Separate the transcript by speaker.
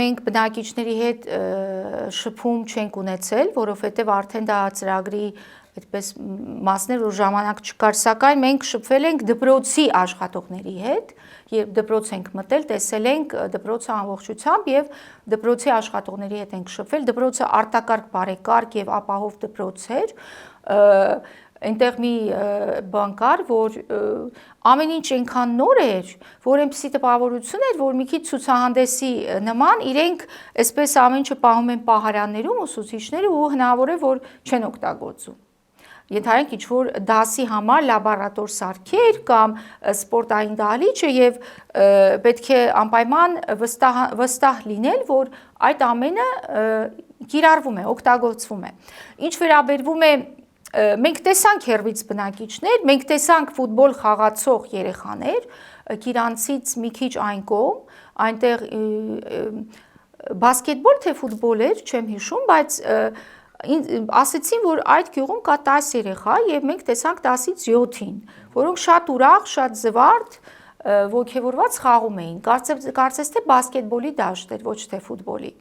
Speaker 1: մենք բնակիչների հետ շփում չենք ունեցել, որովհետև արդեն դա ծրագրի այդպես մասներ որ ժամանակ չկար, սակայն մենք շփվել ենք դպրոցի աշխատողների հետ, երբ դպրոց ենք մտել, տեսել ենք դպրոցը ամբողջությամբ եւ դպրոցի աշխատողների հետ ենք շփվել, դպրոցը արտակարգ բարեկարգ եւ ապահով դպրոց էր, այնտեղ մի բան կար, որ ամեն ինչ այնքան նոր էր, որ այնպեսի տպավորություն էր, որ մի քիչ ցուցահանդեսի նման իրենք այսպես ամեն ինչը պահում են պահարաններում ուսուցիչները ու հնարավոր է որ չեն օգտագործում։ Ենթադրենք ինչ-որ դասի համար լաբորատոր սարքեր կամ սպորտային դահլիճը եւ պետք է անպայման վստահ լինել, որ այդ ամենը կիրառվում է, օգտագործվում է։ Ինչ վերաբերվում է մենք տեսանք հեռվից բնակիչներ, մենք տեսանք ֆուտբոլ խաղացող երեխաներ, Կիրանցից մի քիչ այն կողմ, այնտեղ բասկետբոլ թե ֆուտբոլ էր, չեմ հիշում, բայց ասեցին, որ այդ գյուղում կա 10 երեխա եւ մենք տեսանք 10-ից 7-ին, որոնք շատ ուրախ, շատ զվարթ, ոգևորված խաղում էին, կարծես թե բասկետբոլի դաշտ էր, ոչ թե ֆուտբոլի։